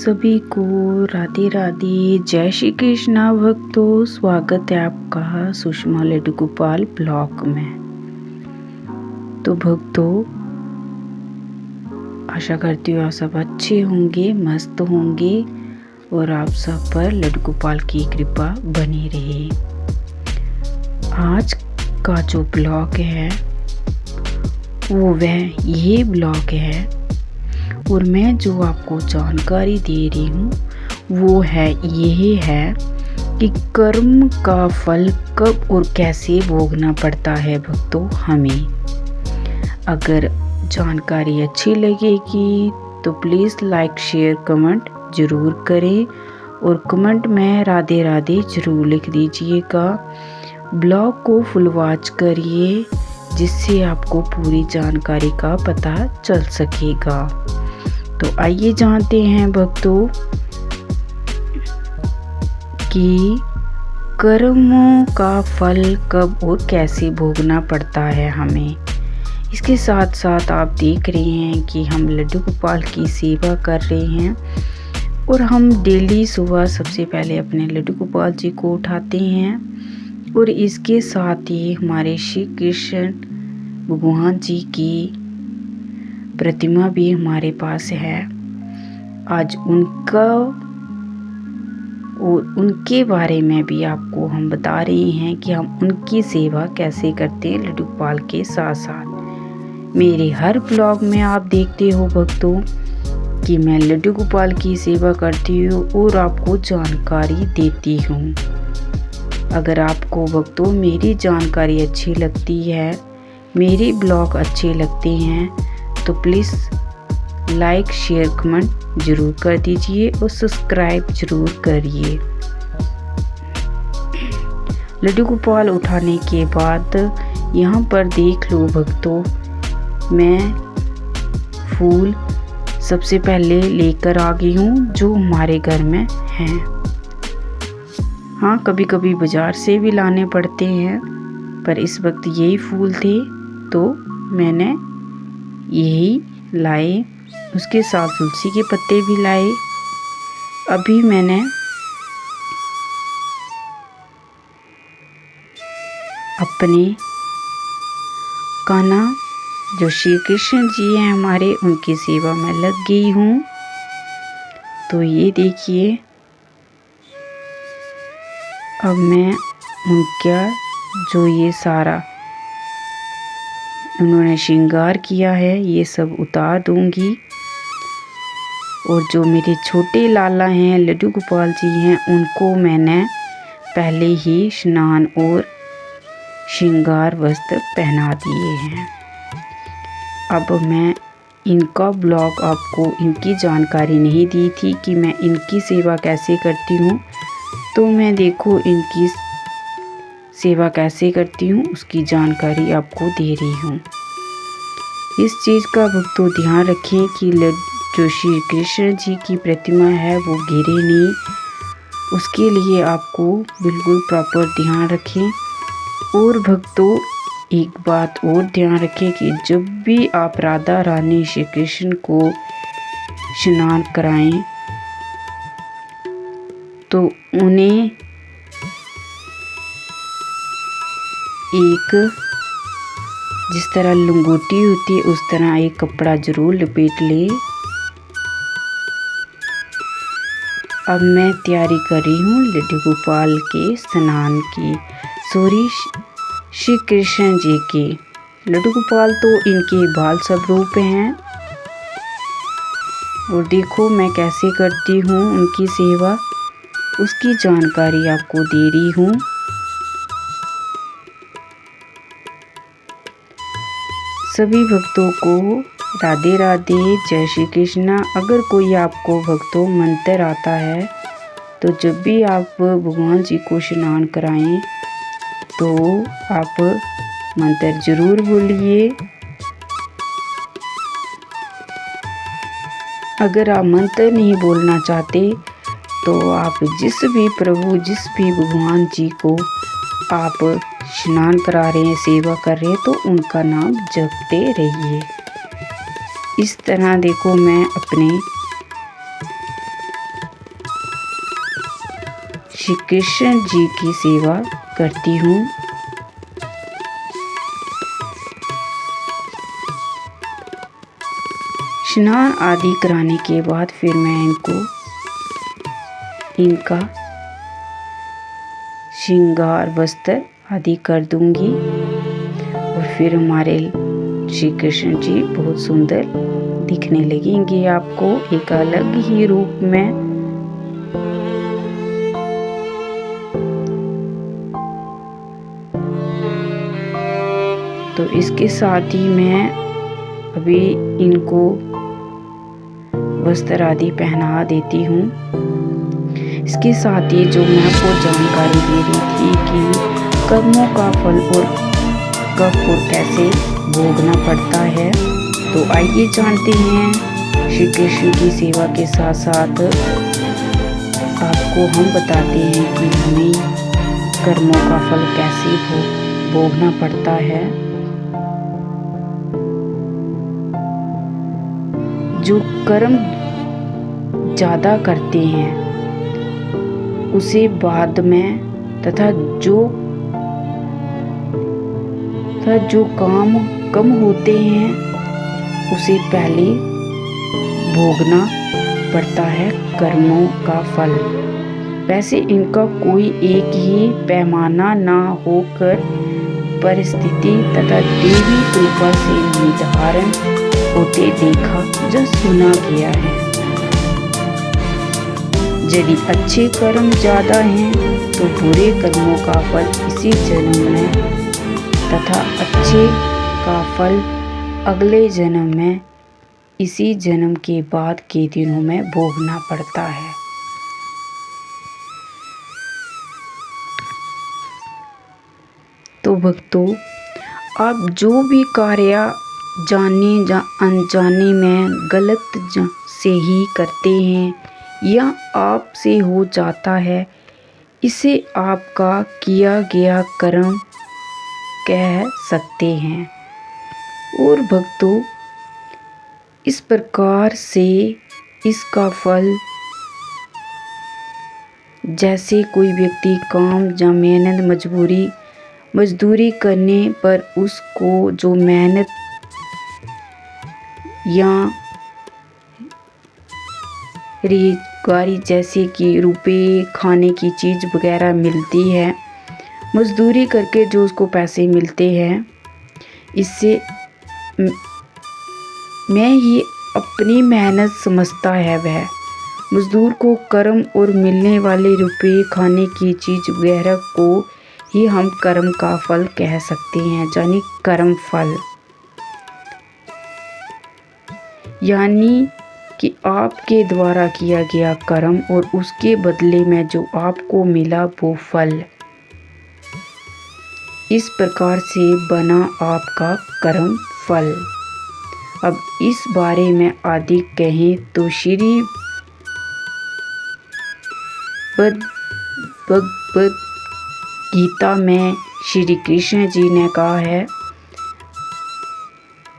सभी को राधे राधे, जय श्री कृष्णा भक्तों। स्वागत है आपका सुषमा लड्डू गोपाल ब्लॉग में। तो भक्तों, आशा करती हूँ आप सब अच्छे होंगे, मस्त होंगे और आप सब पर लड्डू गोपाल की कृपा बनी रहे। आज का जो ब्लॉग है वो ये ब्लॉग है और मैं जो आपको जानकारी दे रही हूँ वो यही है कि कर्म का फल कब और कैसे भोगना पड़ता है भक्तों हमें। अगर जानकारी अच्छी लगेगी तो प्लीज़ लाइक शेयर कमेंट ज़रूर करें और कमेंट में राधे राधे ज़रूर लिख दीजिएगा। ब्लॉग को फुल वॉच करिए जिससे आपको पूरी जानकारी का पता चल सकेगा। तो आइए जानते हैं भक्तों कि कर्मों का फल कब और कैसे भोगना पड़ता है हमें। इसके साथ साथ आप देख रहे हैं कि हम लड्डू गोपाल की सेवा कर रहे हैं और हम डेली सुबह सबसे पहले अपने लड्डू गोपाल जी को उठाते हैं और इसके साथ ही हमारे श्री कृष्ण भगवान जी की प्रतिमा भी हमारे पास है। आज उनके बारे में भी आपको हम बता रहे हैं कि हम उनकी सेवा कैसे करते हैं लड्डू गोपाल के साथ साथ। मेरे हर ब्लॉग में आप देखते हो भक्तों कि मैं लड्डू गोपाल की सेवा करती हूँ और आपको जानकारी देती हूँ। अगर आपको भक्तों मेरी जानकारी अच्छी लगती है, मेरे ब्लॉग अच्छे लगते हैं तो प्लीज़ लाइक शेयर कमेंट ज़रूर कर दीजिए और सब्सक्राइब ज़रूर करिए। लड्डू गोपाल उठाने के बाद यहाँ पर देख लो भक्तों, मैं फूल सबसे पहले लेकर आ गई हूँ जो हमारे घर में हैं। हाँ, कभी कभी बाज़ार से भी लाने पड़ते हैं पर इस वक्त यही फूल थे तो मैंने यही लाए। उसके साथ तुलसी के पत्ते भी लाए। अभी मैंने अपने कान्हा जो श्री कृष्ण जी हैं हमारे, उनकी सेवा में लग गई हूँ। तो ये देखिए, अब मैं उनका जो ये सारा उन्होंने श्रृंगार किया है ये सब उतार दूंगी और जो मेरे छोटे लाला हैं लड्डू गोपाल जी हैं उनको मैंने पहले ही स्नान और श्रृंगार वस्त्र पहना दिए हैं। अब मैं इनका ब्लॉग आपको इनकी जानकारी नहीं दी थी कि मैं इनकी सेवा कैसे करती हूँ, तो मैं देखो इनकी सेवा कैसे करती हूँ उसकी जानकारी आपको दे रही हूँ। इस चीज़ का भक्तों ध्यान रखें कि जो श्री कृष्ण जी की प्रतिमा है वो गिरे नहीं, उसके लिए आपको बिल्कुल प्रॉपर ध्यान रखें। और भक्तों एक बात और ध्यान रखें कि जब भी आप राधा रानी श्री कृष्ण को स्नान कराएं तो उन्हें एक जिस तरह लंगोटी होती है उस तरह एक कपड़ा जरूर लपेट ले। अब मैं तैयारी कर रही हूँ लड्डू गोपाल के स्नान की, सॉरी श्री कृष्ण जी की। लड्डू गोपाल तो इनके बाल स्वरूप हैं और देखो मैं कैसे करती हूँ उनकी सेवा, उसकी जानकारी आपको दे रही हूँ। सभी भक्तों को राधे राधे, जय श्री कृष्णा। अगर कोई आपको भक्तों मंत्र आता है तो जब भी आप भगवान जी को स्नान कराएं तो आप मंत्र जरूर बोलिए। अगर आप मंत्र नहीं बोलना चाहते तो आप जिस भी भगवान जी को आप स्नान करा रहे हैं, सेवा कर रहे हैं तो उनका नाम जपते रहिए। इस तरह देखो मैं अपने श्री कृष्ण जी की सेवा करती हूँ। स्नान आदि कराने के बाद फिर मैं इनका श्रृंगार वस्त्र आदि कर दूंगी और फिर हमारे श्री कृष्ण जी बहुत सुंदर दिखने लगेंगे आपको एक अलग ही रूप में। तो इसके साथ ही मैं अभी इनको वस्त्र आदि पहना देती हूँ। इसके साथ ही जो मैं आपको जानकारी दे रही थी कि कर्मों का फल और कब और कैसे भोगना पड़ता है, तो आइए जानते हैं। श्री कृष्ण की सेवा के साथ साथ आपको हम बताते हैं कि हमें कर्मों का फल कैसे भोगना पड़ता है। जो कर्म ज़्यादा करते हैं उसे बाद में तथा जो काम कम होते हैं उसे पहले भोगना पड़ता है कर्मों का फल। वैसे इनका कोई एक ही पैमाना ना होकर परिस्थिति तथा देवी कृपा से निर्धारण होते देखा या सुना गया है। यदि अच्छे कर्म ज्यादा हैं तो बुरे कर्मों का फल इसी जन्म में तथा अच्छे का फल अगले जन्म में इसी जन्म के बाद के दिनों में भोगना पड़ता है। तो भक्तों, आप जो भी कार्य जाने या अनजाने में गलत से ही करते हैं या आपसे हो जाता है, इसे आपका किया गया कर्म कह सकते हैं। और भक्तों, इस प्रकार से इसका फल, जैसे कोई व्यक्ति काम या मेहनत मजदूरी करने पर उसको जो मेहनत या रोजगारी जैसे कि रुपए खाने की चीज़ वगैरह मिलती है, मजदूरी करके जो उसको पैसे मिलते हैं, इससे मैं ही अपनी मेहनत समझता है। वह मजदूर को कर्म और मिलने वाले रुपए खाने की चीज़ वगैरह को ही हम कर्म का फल कह सकते हैं, यानी कर्म फल। यानी कि आपके द्वारा किया गया कर्म और उसके बदले में जो आपको मिला वो फल, इस प्रकार से बना आपका कर्म फल। अब इस बारे में अधिक कहें तो श्री भगवद गीता में श्री कृष्ण जी ने कहा है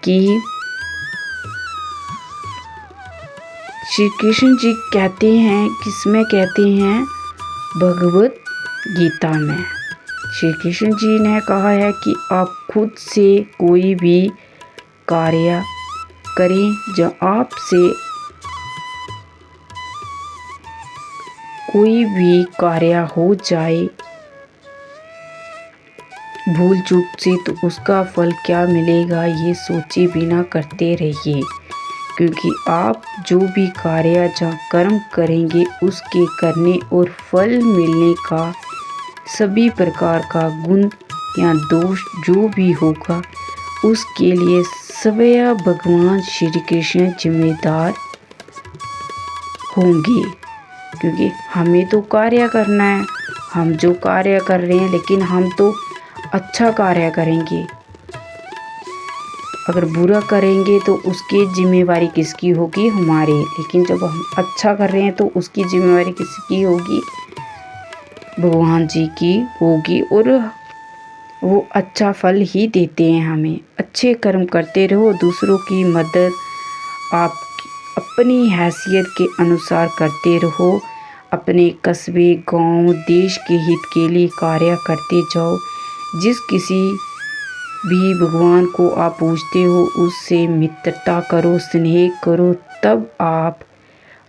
कि श्री कृष्ण जी कहते हैं, किसमें कहते हैं? भगवद गीता में श्री कृष्ण जी ने कहा है कि आप खुद से कोई भी कार्य करें, जो आपसे कोई भी कार्य हो जाए भूल चूक से, तो उसका फल क्या मिलेगा ये सोचे बिना करते रहिए। क्योंकि आप जो भी कार्य या कर्म करेंगे उसके करने और फल मिलने का सभी प्रकार का गुण या दोष जो भी होगा उसके लिए स्वयं भगवान श्री कृष्ण जिम्मेदार होंगे। क्योंकि हमें तो कार्य करना है, हम जो कार्य कर रहे हैं, लेकिन हम तो अच्छा कार्य करेंगे। अगर बुरा करेंगे तो उसकी जिम्मेवारी किसकी होगी? हमारी। लेकिन जब हम अच्छा कर रहे हैं तो उसकी जिम्मेवारी किसकी होगी? भगवान जी की होगी। और वो अच्छा फल ही देते हैं हमें। अच्छे कर्म करते रहो, दूसरों की मदद आप अपनी हैसियत के अनुसार करते रहो। अपने कस्बे, गांव, देश के हित के लिए कार्य करते जाओ। जिस किसी भी भगवान को आप पूजते हो उससे मित्रता करो, स्नेह करो। तब आप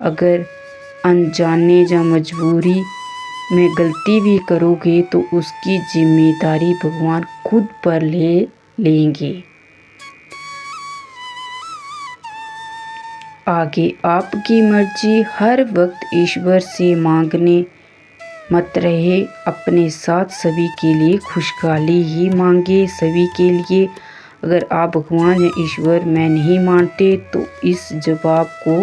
अगर अनजाने या मजबूरी में गलती भी करोगे तो उसकी जिम्मेदारी भगवान खुद पर ले लेंगे। आगे आपकी मर्जी। हर वक्त ईश्वर से मांगने मत रहे, अपने साथ सभी के लिए खुशहाली ही मांगे, सभी के लिए। अगर आप भगवान या ईश्वर में नहीं मानते तो इस जवाब को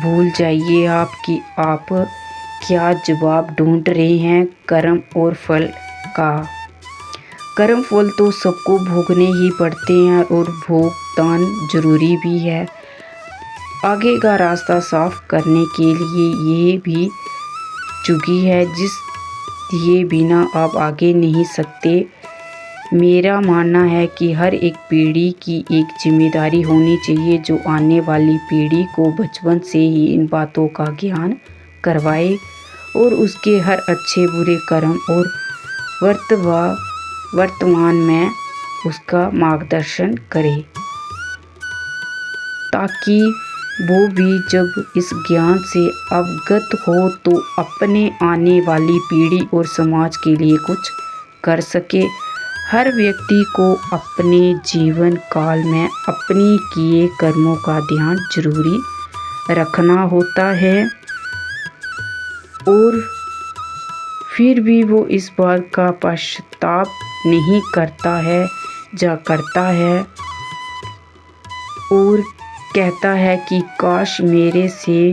भूल जाइए कि आप क्या जवाब ढूंढ रहे हैं, कर्म और फल का। कर्म फल तो सबको भोगने ही पड़ते हैं और भुगतान जरूरी भी है। आगे का रास्ता साफ करने के लिए ये भी चुकी है जिस दिए बिना आप आगे नहीं सकते। मेरा मानना है कि हर एक पीढ़ी की एक जिम्मेदारी होनी चाहिए जो आने वाली पीढ़ी को बचपन से ही इन बातों का ज्ञान करवाए और उसके हर अच्छे बुरे कर्म और वर्तमान में उसका मार्गदर्शन करे, ताकि वो भी जब इस ज्ञान से अवगत हो तो अपने आने वाली पीढ़ी और समाज के लिए कुछ कर सके। हर व्यक्ति को अपने जीवन काल में अपने किए कर्मों का ध्यान जरूरी रखना होता है और फिर भी वो इस बात का पश्चाताप नहीं करता है या करता है और कहता है कि काश मेरे से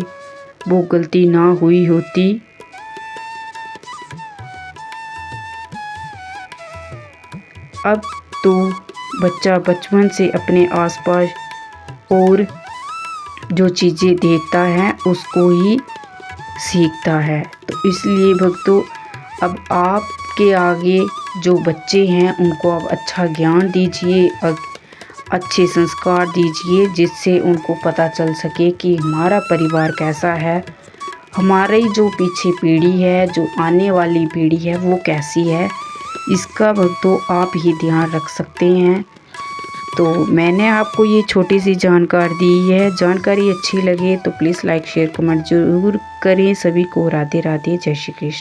वो गलती ना हुई होती। अब तो बच्चा बचपन से अपने आसपास और जो चीज़ें देखता है उसको ही सीखता है। तो इसलिए भक्तों, अब आपके आगे जो बच्चे हैं उनको आप अच्छा ज्ञान दीजिए, अच्छे संस्कार दीजिए, जिससे उनको पता चल सके कि हमारा परिवार कैसा है, हमारी जो पीछे पीढ़ी है, जो आने वाली पीढ़ी है वो कैसी है। इसका भक्तों आप ही ध्यान रख सकते हैं। तो मैंने आपको ये छोटी सी जानकारी दी है। जानकारी अच्छी लगे तो प्लीज़ लाइक शेयर कमेंट जरूर करें। सभी को राधे राधे, जय श्री कृष्ण।